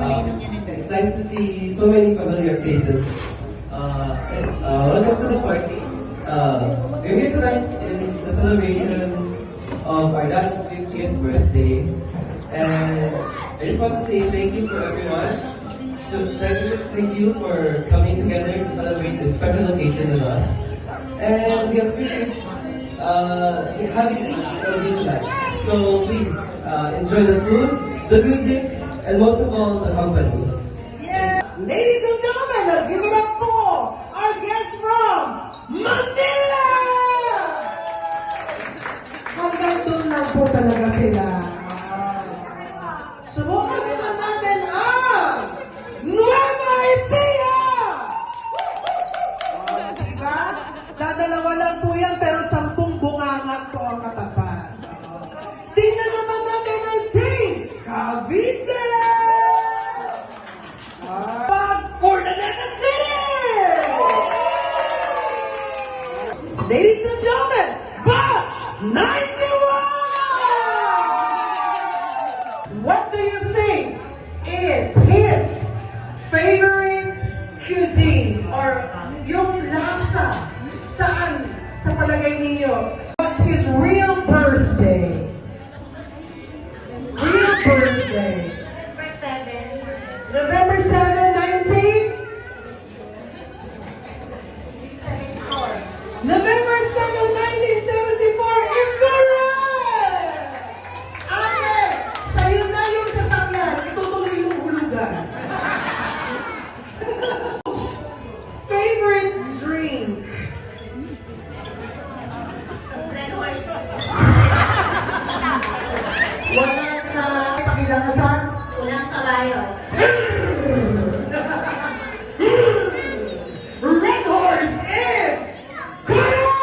It's nice to see so many familiar faces. Welcome to the party. We're here tonight in the celebration of our dad's 50th birthday. And I just want to say thank you for everyone. Thank you for coming together to celebrate this special occasion with us. And we appreciate having you tonight. So please enjoy the food, the music, and most of all, the company. Yeah. Ladies and gentlemen, let's give it up for our guests from Manila! Hanggang doon lang po talaga sila. Subukan naman natin ang Nueva Ecija! Diba? Dadalawa lang po yan, pero 10 bungangat po ang katapat. Tingnan naman natin ang Team Cavite! For the City! Ladies and gentlemen, Batch 91! What do you think is his favorite cuisine or yung lasa? Saan sa palagay ninyo? What's his real birthday? Real birthday. November 7, 19? November 7, 1974 is correct! Ate, sa'yo na yung sasakyan. Itutuloy yung hulugan. Favorite drink? Walang pakilangasan? Walang kabayo. Red Horse is correct!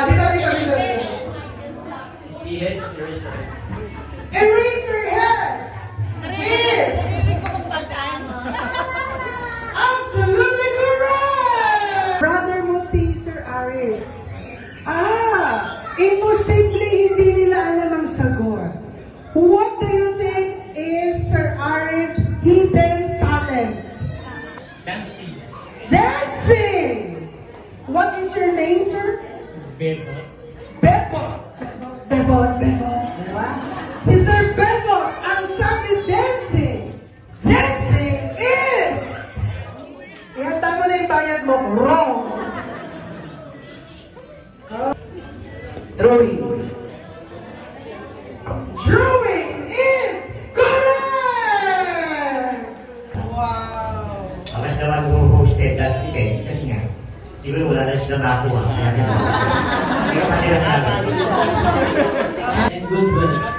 Dito. PH, Eraserheads. Eraserheads is absolutely correct! Brother mo si Sir Aris. Imposible hindi nila alam ang sagot. What do you think is Sir Aris' hidden talent? Dancing. Dancing! What is your name, sir? Bebo. Bebo! Bebo. Diba? Si Sir Bebo, ang sabi dancing. Dancing is... Ihanda mo na yung bayad mo. Wrong. Drawing. Drawing is correct! Wow! Bakit naman mo-hosted that event? Kasi nga, siguro wala na silang nakakuha. Hindi ka pa sila sabi. And good birthday.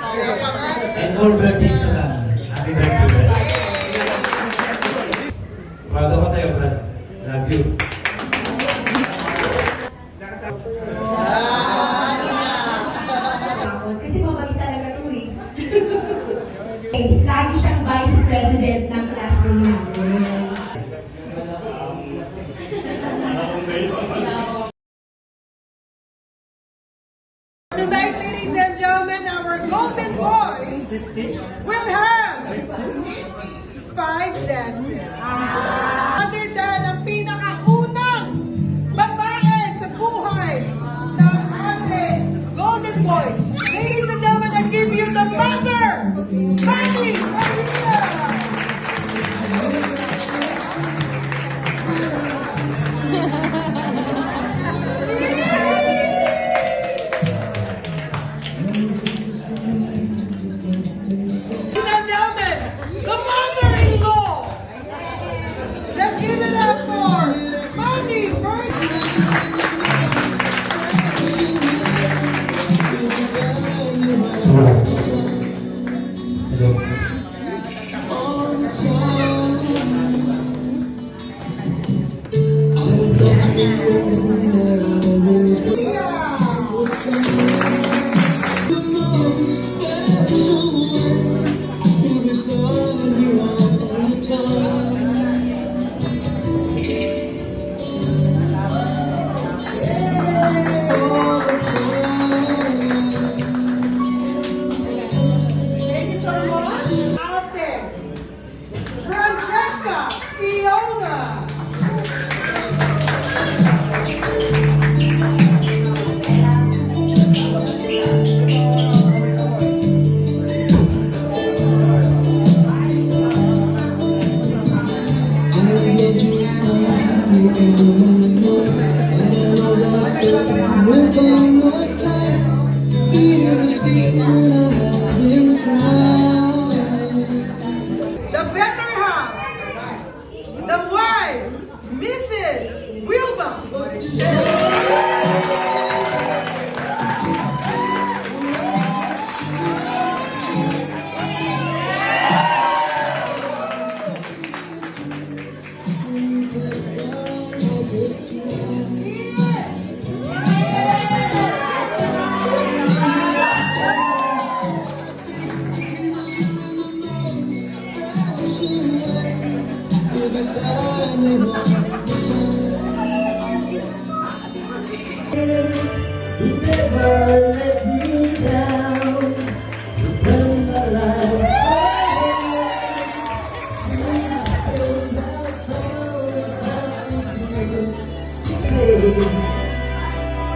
And more birthdays to come. Happy birthday. Proud ako sa'yo, Brad. Love you. Kasi mabait talaga ito eh. Lagi siyang vice president ng classroom namin. Tonight, ladies and gentlemen, our golden boy will have 5 dances. Other than ang pinakaunang babae sa buhay ng ating golden boy. Ladies and gentlemen, I give you the mother, Fanny Maria. Ladies and gentlemen, the mother-in-law. one more time. Feel this feeling I have inside. The better half, the wife, Mrs. Wilma. You're beside me all the time. He never let me down. He turned the light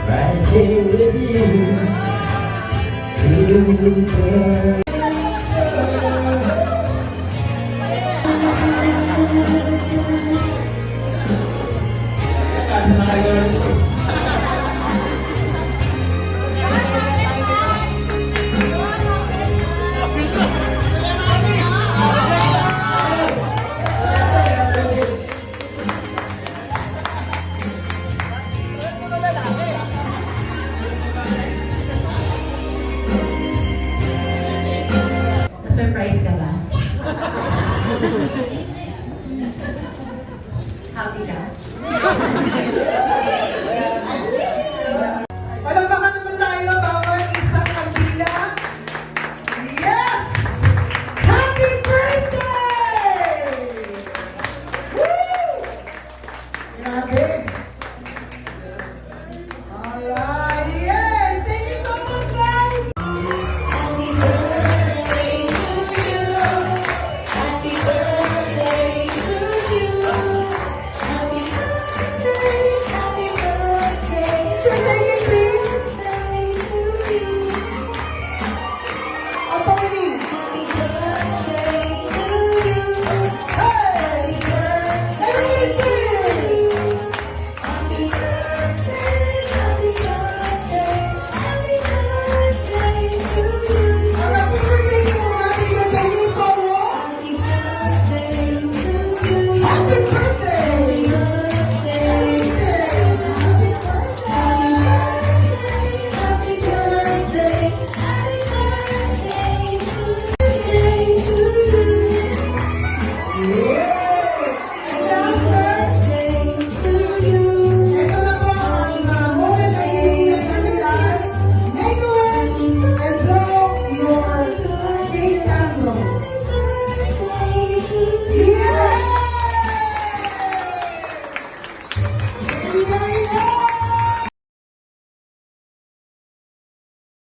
right here with you. Kasi mga